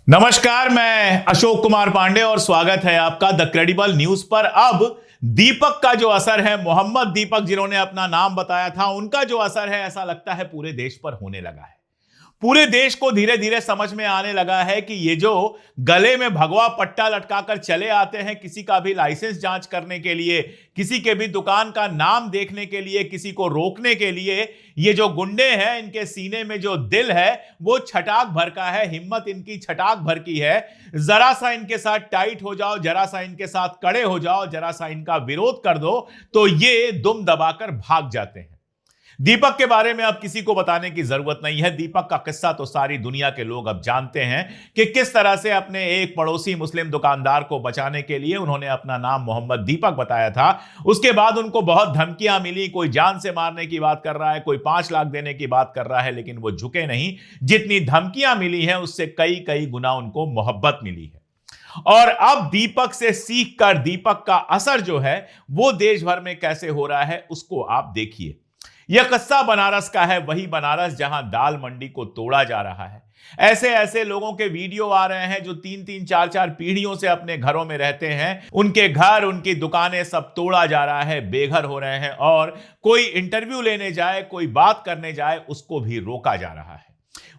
नमस्कार, मैं अशोक कुमार पांडे और स्वागत है आपका द क्रेडिबल न्यूज पर। अब दीपक का जो असर है, मोहम्मद दीपक जिन्होंने अपना नाम बताया था, उनका जो असर है ऐसा लगता है पूरे देश पर होने लगा है। पूरे देश को धीरे धीरे समझ में आने लगा है कि ये जो गले में भगवा पट्टा लटकाकर चले आते हैं किसी का भी लाइसेंस जांच करने के लिए, किसी के भी दुकान का नाम देखने के लिए, किसी को रोकने के लिए, ये जो गुंडे हैं इनके सीने में जो दिल है वो छटाक भर का है, हिम्मत इनकी छटाक भर की है। जरा सा इनके साथ टाइट हो जाओ, जरा सा इनके साथ कड़े हो जाओ, जरा सा इनका विरोध कर दो तो ये दुम दबाकर भाग जाते हैं। दीपक के बारे में अब किसी को बताने की जरूरत नहीं है। दीपक का किस्सा तो सारी दुनिया के लोग अब जानते हैं कि किस तरह से अपने एक पड़ोसी मुस्लिम दुकानदार को बचाने के लिए उन्होंने अपना नाम मोहम्मद दीपक बताया था। उसके बाद उनको बहुत धमकियां मिली, कोई जान से मारने की बात कर रहा है, कोई 5 लाख देने की बात कर रहा है, लेकिन वो झुके नहीं। जितनी धमकियां मिली हैं उससे कई कई गुना उनको मोहब्बत मिली है। और अब दीपक से सीखकर दीपक का असर जो है वो देश भर में कैसे हो रहा है उसको आप देखिए। यह किस्सा बनारस का है, वही बनारस जहां दाल मंडी को तोड़ा जा रहा है। ऐसे ऐसे लोगों के वीडियो आ रहे हैं जो 3-3 4-4 पीढ़ियों से अपने घरों में रहते हैं, उनके घर, उनकी दुकानें सब तोड़ा जा रहा है, बेघर हो रहे हैं, और कोई इंटरव्यू लेने जाए, कोई बात करने जाए, उसको भी रोका जा रहा है।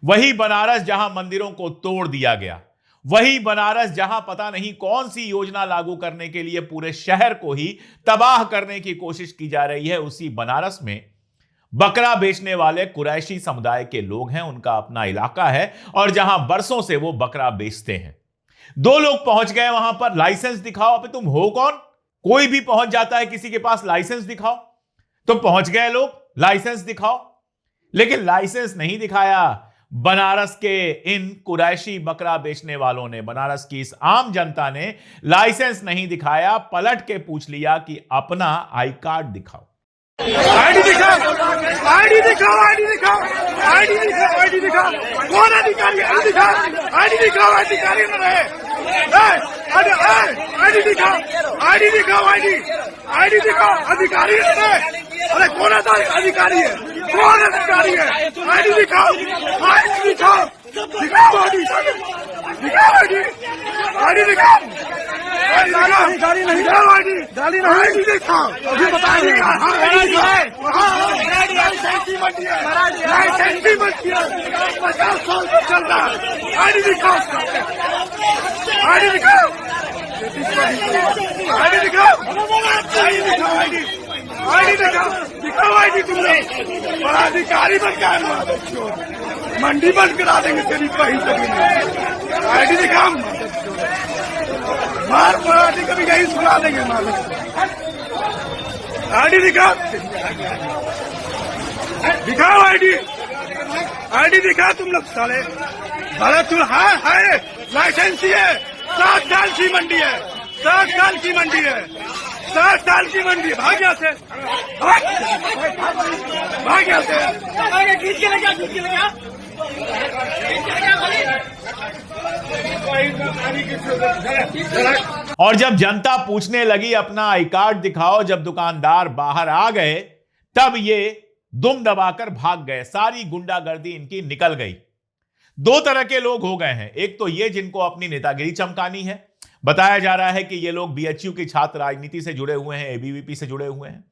वही बनारस जहां मंदिरों को तोड़ दिया गया, वही बनारस जहां पता नहीं कौन सी योजना लागू करने के लिए पूरे शहर को ही तबाह करने की कोशिश की जा रही है, उसी बनारस में बकरा बेचने वाले कुरैशी समुदाय के लोग हैं। उनका अपना इलाका है और जहां बरसों से वो बकरा बेचते हैं। 2 लोग पहुंच गए वहां पर। लाइसेंस दिखाओ। अबे तुम हो कौन? कोई भी पहुंच जाता है किसी के पास, लाइसेंस दिखाओ। तो पहुंच गए लोग, लाइसेंस दिखाओ, लेकिन लाइसेंस नहीं दिखाया। बनारस के इन कुरैशी बकरा बेचने वालों ने, बनारस की इस आम जनता ने लाइसेंस नहीं दिखाया। पलट के पूछ लिया कि अपना आई कार्ड दिखाओ। आईडी दिखाओ, आईडी दिखाओ, आईडी दिखाओ, आईडी दिखाओ, आईडी दिखाओ। कौन अधिकारी? आईडी दिखाओ, आईडी दिखाओ, अधिकारी न रहे। आईडी दिखाओ, आईडी दिखाओ, आईडी दिखाओ, अधिकारी न रहे। अरे कौन अधिकारी है? कौन अधिकारी है? आईडी दिखाओ, आईडी दिखाओ, दिखाओ आईडी, दिखाओ आईडी, आईडी दिखाओ, गाड़ी नहीं, दिखाओ आईडी, गाड़ी नहीं, आईडी दिखाओ। अभी बताइए, लाइसेंसी मंडी है, लाइसेंसी मंडी है, 50 साल से चल रहा है। आईडी दिखाओ, आईडी दिखाओ, आईडी दिखाओ, आईडी दिखाओ, आईडी, आईडी दिखाओ, दिखाओ आईडी। तुमने बड़ा अधिकारी बन गया, मंडी बंद करा देंगे तेरी कहीं तक। आईडी दिखाओ, मार पराठी कभी यही सुना देंगे मालिक। आईडी दिखाओ, दिखाओ आईडी, आईडी दिखाओ। तुम लोग साले भले तुम है लाइसेंसी है। 7 साल की मंडी है, 7 साल की मंडी है, 7 साल की मंडी है। भाग यहाँ से, भाग यहाँ से, खींच के लगा, खींच के लगा। और जब जनता पूछने लगी अपना आई कार्ड दिखाओ, जब दुकानदार बाहर आ गए, तब ये दुम दबाकर भाग गए। सारी गुंडागर्दी इनकी निकल गई। 2 तरह के लोग हो गए हैं। एक तो ये जिनको अपनी नेतागिरी चमकानी है। बताया जा रहा है कि ये लोग बीएचयू की छात्र राजनीति से जुड़े हुए हैं, एबीवीपी से जुड़े हुए हैं।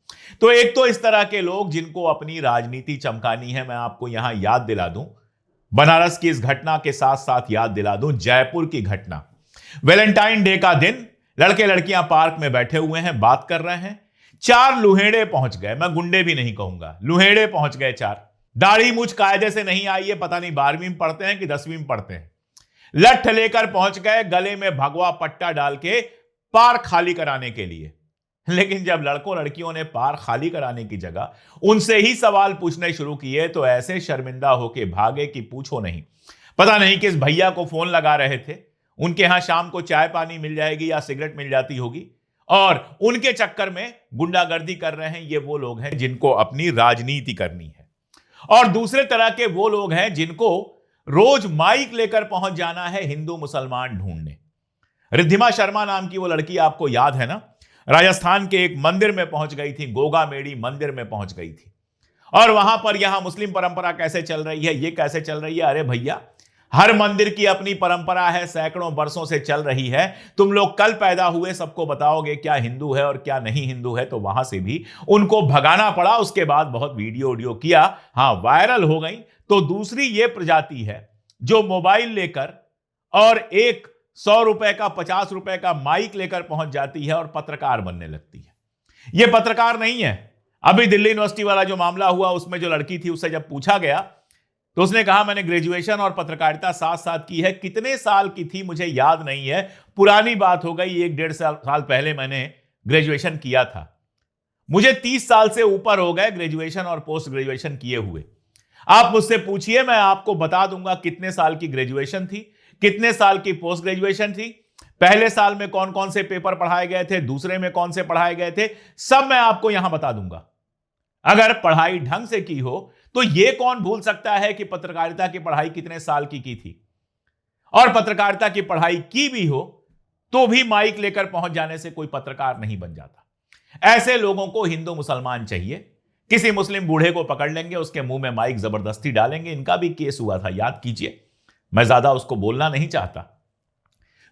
तो एक तो इस तरह के लोग जिनको अपनी राजनीति चमकानी है। मैं आपको यहां याद दिला दूं, बनारस की इस घटना के साथ साथ याद दिला दूं जयपुर की घटना। वैलेंटाइन डे का दिन, लड़के लड़कियां पार्क में बैठे हुए हैं, बात कर रहे हैं। 4 लुहेड़े पहुंच गए। मैं गुंडे भी नहीं कहूंगा, लुहेड़े पहुंच गए 4। दाढ़ी मूछ कायदे से नहीं आई है, पता नहीं 12वीं में पढ़ते हैं कि 10वीं में पढ़ते हैं। लठ लेकर पहुंच गए, गले में भगवा पट्टा डाल के पार खाली कराने के लिए। लेकिन जब लड़कों लड़कियों ने पार खाली कराने की जगह उनसे ही सवाल पूछने शुरू किए तो ऐसे शर्मिंदा होके भागे कि पूछो नहीं। पता नहीं किस भैया को फोन लगा रहे थे। उनके यहां शाम को चाय पानी मिल जाएगी या सिगरेट मिल जाती होगी, और उनके चक्कर में गुंडागर्दी कर रहे हैं। ये वो लोग हैं जिनको अपनी राजनीति करनी है। और दूसरे तरह के वो लोग हैं जिनको रोज माइक लेकर पहुंच जाना है हिंदू मुसलमान ढूंढने। रिद्धिमा शर्मा नाम की वो लड़की आपको याद है ना, राजस्थान के एक मंदिर में पहुंच गई थी, गोगा मेड़ी मंदिर में पहुंच गई थी। और वहां पर यहां मुस्लिम परंपरा कैसे चल रही है, ये कैसे चल रही है। अरे भैया, हर मंदिर की अपनी परंपरा है, सैकड़ों वर्षों से चल रही है। तुम लोग कल पैदा हुए, सबको बताओगे क्या हिंदू है और क्या नहीं हिंदू है, तो वहां से भी उनको भगाना पड़ा। उसके बाद बहुत वीडियो किया, हां वायरल हो गई। तो दूसरी ये प्रजाति है जो मोबाइल लेकर और एक 100 रुपए का 50 रुपए का माइक लेकर पहुंच जाती है और पत्रकार बनने लगती है। यह पत्रकार नहीं है। अभी दिल्ली यूनिवर्सिटी वाला जो मामला हुआ, उसमें जो लड़की थी, उससे जब पूछा गया तो उसने कहा मैंने ग्रेजुएशन और पत्रकारिता साथ साथ की है। कितने साल की थी मुझे याद नहीं है, पुरानी बात हो गई, 1-1.5 साल पहले मैंने ग्रेजुएशन किया था। मुझे 30 साल से ऊपर हो गए ग्रेजुएशन और पोस्ट ग्रेजुएशन किए हुए। आप मुझसे पूछिए, मैं आपको बता दूंगा कितने साल की ग्रेजुएशन थी, कितने साल की पोस्ट ग्रेजुएशन थी, पहले साल में कौन कौन से पेपर पढ़ाए गए थे, दूसरे में कौन से पढ़ाए गए थे, सब मैं आपको यहां बता दूंगा। अगर पढ़ाई ढंग से की हो तो यह कौन भूल सकता है कि पत्रकारिता की पढ़ाई कितने साल की थी। और पत्रकारिता की पढ़ाई की भी हो तो भी माइक लेकर पहुंच जाने से कोई पत्रकार नहीं बन जाता। ऐसे लोगों को हिंदू मुसलमान चाहिए। किसी मुस्लिम बूढ़े को पकड़ लेंगे, उसके मुंह में माइक जबरदस्ती डालेंगे। इनका भी केस हुआ था, याद कीजिए। मैं ज्यादा उसको बोलना नहीं चाहता।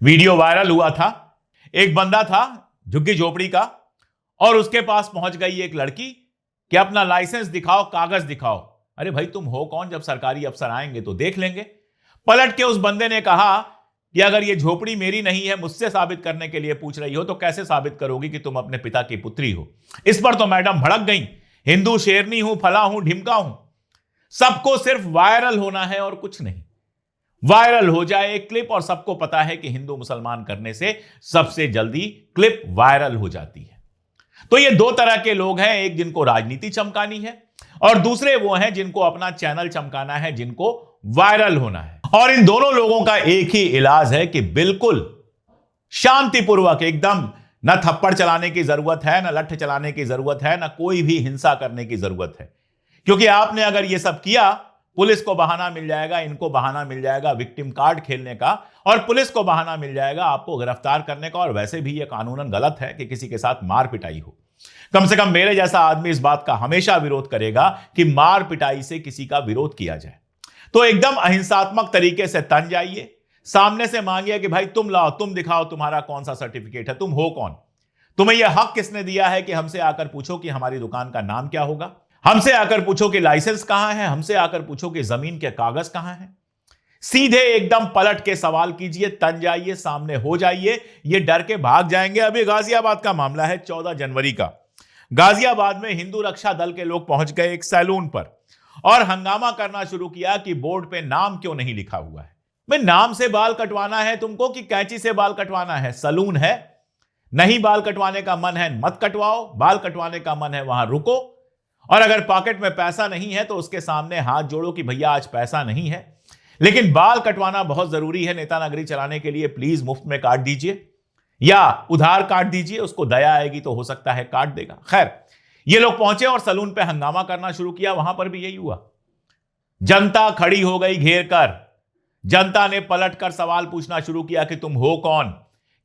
वीडियो वायरल हुआ था, एक बंदा था झुग्गी झोपड़ी का, और उसके पास पहुंच गई एक लड़की कि अपना लाइसेंस दिखाओ, कागज दिखाओ। अरे भाई तुम हो कौन, जब सरकारी अफसर आएंगे तो देख लेंगे। पलट के उस बंदे ने कहा कि अगर ये झोपड़ी मेरी नहीं है, मुझसे साबित करने के लिए पूछ रही हो, तो कैसे साबित करोगी कि तुम अपने पिता की पुत्री हो। इस पर तो मैडम भड़क गई, हिंदू शेरनी हूं, फला हूं, ढिमका हूं। सबको सिर्फ वायरल होना है और कुछ नहीं। वायरल हो जाए एक क्लिप, और सबको पता है कि हिंदू मुसलमान करने से सबसे जल्दी क्लिप वायरल हो जाती है। तो ये दो तरह के लोग हैं, एक जिनको राजनीति चमकानी है और दूसरे वो हैं जिनको अपना चैनल चमकाना है, जिनको वायरल होना है। और इन दोनों लोगों का एक ही इलाज है कि बिल्कुल शांतिपूर्वक, एकदम, न थप्पड़ चलाने की जरूरत है, न लठ चलाने की जरूरत है, न कोई भी हिंसा करने की जरूरत है। क्योंकि आपने अगर यह सब किया, पुलिस को बहाना मिल जाएगा, इनको बहाना मिल जाएगा विक्टिम कार्ड खेलने का, और पुलिस को बहाना मिल जाएगा आपको गिरफ्तार करने का। और वैसे भी यह कानूनन गलत है कि किसी के साथ मार पिटाई हो। कम से कम मेरे जैसा आदमी इस बात का हमेशा विरोध करेगा कि मार पिटाई से किसी का विरोध किया जाए। तो एकदम अहिंसात्मक तरीके से तन जाइए, सामने से मांगिए कि भाई तुम लाओ, तुम दिखाओ तुम्हारा कौन सा सर्टिफिकेट है, तुम हो कौन, तुम्हें यह हक किसने दिया है कि हमसे आकर पूछो कि हमारी दुकान का नाम क्या होगा, हमसे आकर पूछो कि लाइसेंस कहां है, हमसे आकर पूछो कि जमीन के कागज कहां हैं। सीधे एकदम पलट के सवाल कीजिए, तन जाइए, सामने हो जाइए। ये डर के भाग जाएंगे। अभी गाजियाबाद का मामला है, 14 जनवरी का। गाजियाबाद में हिंदू रक्षा दल के लोग पहुंच गए एक सैलून पर और हंगामा करना शुरू किया कि बोर्ड पे नाम क्यों नहीं लिखा हुआ है। मैं नाम से बाल कटवाना है तुमको कि कैंची से बाल कटवाना है? सैलून है, नहीं बाल कटवाने का मन है मत कटवाओ, बाल कटवाने का मन है वहां रुको। और अगर पॉकेट में पैसा नहीं है तो उसके सामने हाथ जोड़ो कि भैया आज पैसा नहीं है, लेकिन बाल कटवाना बहुत जरूरी है नेता नगरी चलाने के लिए, प्लीज मुफ्त में काट दीजिए या उधार काट दीजिए, उसको दया आएगी तो हो सकता है काट देगा। खैर, ये लोग पहुंचे और सैलून पे हंगामा करना शुरू किया। वहां पर भी यही हुआ, जनता खड़ी हो गई घेर कर। जनता ने पलट कर सवाल पूछना शुरू किया कि तुम हो कौन,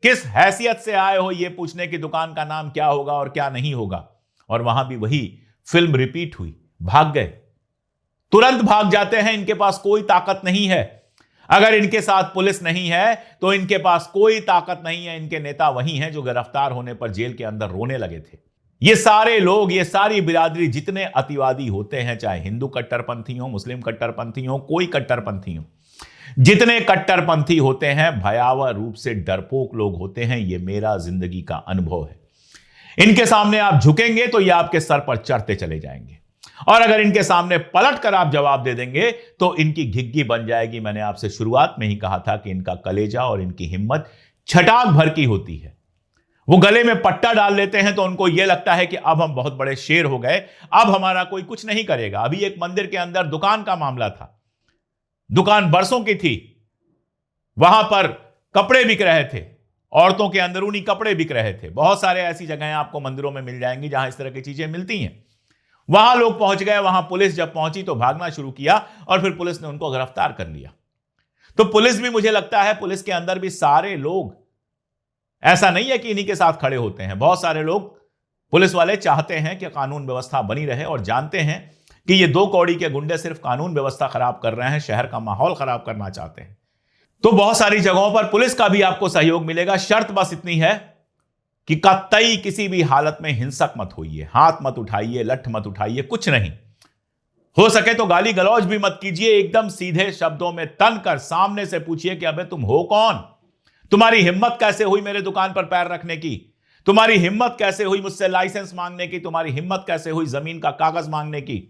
किस हैसियत से आए हो ये पूछने की दुकान का नाम क्या होगा और क्या नहीं होगा। और वहां भी वही फिल्म रिपीट हुई, भाग गए, तुरंत भाग जाते हैं। इनके पास कोई ताकत नहीं है। अगर इनके साथ पुलिस नहीं है तो इनके पास कोई ताकत नहीं है। इनके नेता वही हैं जो गिरफ्तार होने पर जेल के अंदर रोने लगे थे। ये सारे लोग, ये सारी बिरादरी, जितने अतिवादी होते हैं, चाहे हिंदू कट्टरपंथी हो, मुस्लिम कट्टरपंथी हो, कोई कट्टरपंथी हो, जितने कट्टरपंथी होते हैं भयावह रूप से डरपोक लोग होते हैं। ये मेरा जिंदगी का अनुभव है। इनके सामने आप झुकेंगे तो ये आपके सर पर चढ़ते चले जाएंगे, और अगर इनके सामने पलट कर आप जवाब दे देंगे तो इनकी घिग्गी बन जाएगी। मैंने आपसे शुरुआत में ही कहा था कि इनका कलेजा और इनकी हिम्मत छटाक भर की होती है। वो गले में पट्टा डाल लेते हैं तो उनको यह लगता है कि अब हम बहुत बड़े शेर हो गए, अब हमारा कोई कुछ नहीं करेगा। अभी एक मंदिर के अंदर दुकान का मामला था, दुकान बरसों की थी, वहां पर कपड़े बिक रहे थे, औरतों के अंदरूनी कपड़े बिक रहे थे। बहुत सारे ऐसी जगहें आपको मंदिरों में मिल जाएंगी जहां इस तरह की चीजें मिलती हैं। वहां लोग पहुंच गए, वहां पुलिस जब पहुंची तो भागना शुरू किया और फिर पुलिस ने उनको गिरफ्तार कर लिया। तो पुलिस भी, मुझे लगता है पुलिस के अंदर भी सारे लोग, ऐसा नहीं है कि इन्हीं के साथ खड़े होते हैं। बहुत सारे लोग, पुलिस वाले चाहते हैं कि कानून व्यवस्था बनी रहे और जानते हैं कि ये 2 कौड़ी के गुंडे सिर्फ कानून व्यवस्था खराब कर रहे हैं, शहर का माहौल खराब करना चाहते हैं। तो बहुत सारी जगहों पर पुलिस का भी आपको सहयोग मिलेगा। शर्त बस इतनी है कि कतई किसी भी हालत में हिंसक मत होइए, हाथ मत उठाइए, लठ मत उठाइए, कुछ नहीं। हो सके तो गाली गलौज भी मत कीजिए, एकदम सीधे शब्दों में तन कर सामने से पूछिए कि अबे तुम हो कौन? तुम्हारी हिम्मत कैसे हुई मेरे दुकान पर पैर रखने की? तुम्हारी हिम्मत कैसे हुई मुझसे लाइसेंस मांगने की? तुम्हारी हिम्मत कैसे हुई जमीन का कागज मांगने की?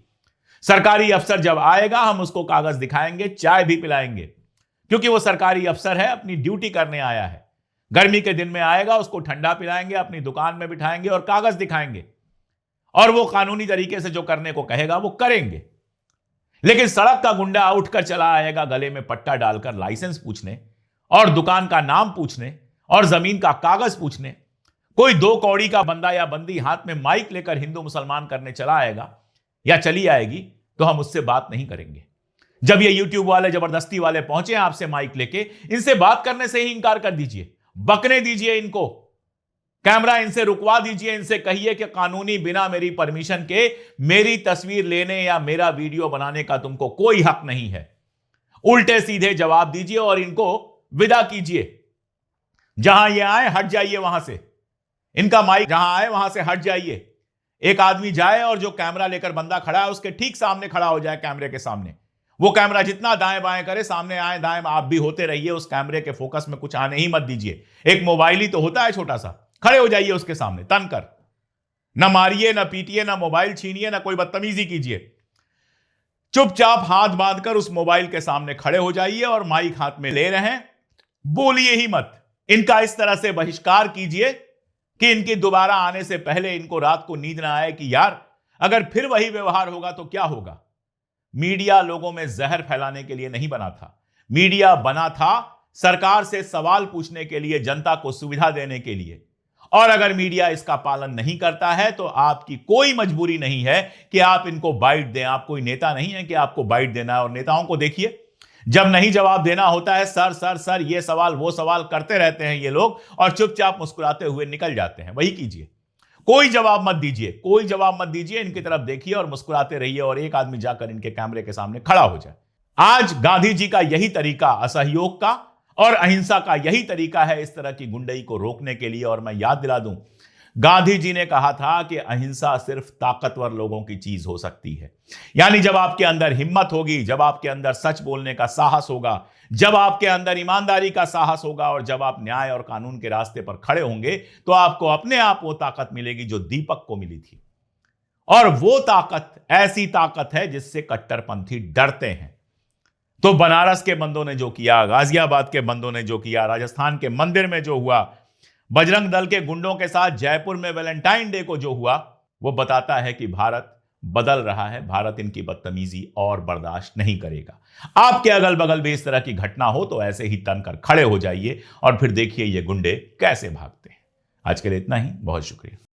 सरकारी अफसर जब आएगा हम उसको कागज दिखाएंगे, चाय भी पिलाएंगे, क्योंकि वो सरकारी अफसर है, अपनी ड्यूटी करने आया है। गर्मी के दिन में आएगा, उसको ठंडा पिलाएंगे, अपनी दुकान में बिठाएंगे और कागज दिखाएंगे, और वो कानूनी तरीके से जो करने को कहेगा वो करेंगे। लेकिन सड़क का गुंडा उठकर चला आएगा गले में पट्टा डालकर लाइसेंस पूछने और दुकान का नाम पूछने और जमीन का कागज पूछने। कोई 2 कौड़ी का बंदा या बंदी हाथ में माइक लेकर हिंदू मुसलमान करने चला आएगा या चली आएगी तो हम उससे बात नहीं करेंगे। जब ये यूट्यूब वाले जबरदस्ती वाले पहुंचे आपसे माइक लेके, इनसे बात करने से ही इंकार कर दीजिए, बकने दीजिए इनको, कैमरा इनसे रुकवा दीजिए, इनसे कहिए कि कानूनी बिना मेरी परमिशन के मेरी तस्वीर लेने या मेरा वीडियो बनाने का तुमको कोई हक नहीं है। उल्टे सीधे जवाब दीजिए और इनको विदा कीजिए। जहां ये आए हट जाइए, वहां से इनका माइक जहां आए वहां से हट जाइए। एक आदमी जाए और जो कैमरा लेकर बंदा खड़ा है उसके ठीक सामने खड़ा हो जाए, कैमरे के सामने। वो कैमरा जितना दाएं बाएं करे, सामने आए दाएं आप भी होते रहिए, उस कैमरे के फोकस में कुछ आने ही मत दीजिए। एक मोबाइल ही तो होता है छोटा सा, खड़े हो जाइए उसके सामने तन कर, ना मारिए, ना पीटिए, ना मोबाइल छीनिए, ना कोई बदतमीजी कीजिए। चुपचाप हाथ बांधकर उस मोबाइल के सामने खड़े हो जाइए और माइक हाथ में ले रहे हैं, बोलिए ही मत। इनका इस तरह से बहिष्कार कीजिए कि इनके दोबारा आने से पहले इनको रात को नींद ना आए कि यार अगर फिर वही व्यवहार होगा तो क्या होगा। मीडिया लोगों में जहर फैलाने के लिए नहीं बना था, मीडिया बना था सरकार से सवाल पूछने के लिए, जनता को सुविधा देने के लिए। और अगर मीडिया इसका पालन नहीं करता है तो आपकी कोई मजबूरी नहीं है कि आप इनको बाइट दें। आप कोई नेता नहीं है कि आपको बाइट देना है। और नेताओं को देखिए, जब नहीं जवाब देना होता है, सर सर सर ये सवाल वो सवाल करते रहते हैं ये लोग और चुपचाप मुस्कुराते हुए निकल जाते हैं। वही कीजिए, कोई जवाब मत दीजिए, कोई जवाब मत दीजिए, इनकी तरफ देखिए और मुस्कुराते रहिए और एक आदमी जाकर इनके कैमरे के सामने खड़ा हो जाए। आज गांधी जी का यही तरीका, असहयोग का और अहिंसा का यही तरीका है इस तरह की गुंडई को रोकने के लिए। और मैं याद दिला दूं, गांधी जी ने कहा था कि अहिंसा सिर्फ ताकतवर लोगों की चीज हो सकती है। यानी जब आपके अंदर हिम्मत होगी, जब आपके अंदर सच बोलने का साहस होगा, जब आपके अंदर ईमानदारी का साहस होगा और जब आप न्याय और कानून के रास्ते पर खड़े होंगे तो आपको अपने आप वो ताकत मिलेगी जो दीपक को मिली थी। और वो ताकत ऐसी ताकत है जिससे कट्टरपंथी डरते हैं। तो बनारस के बंदों ने जो किया, गाजियाबाद के बंदों ने जो किया, राजस्थान के मंदिर में जो हुआ, बजरंग दल के गुंडों के साथ जयपुर में वैलेंटाइन डे को जो हुआ, वो बताता है कि भारत बदल रहा है। भारत इनकी बदतमीजी और बर्दाश्त नहीं करेगा। आपके अगल बगल भी इस तरह की घटना हो तो ऐसे ही तनकर खड़े हो जाइए और फिर देखिए ये गुंडे कैसे भागते हैं। आज के लिए इतना ही, बहुत शुक्रिया।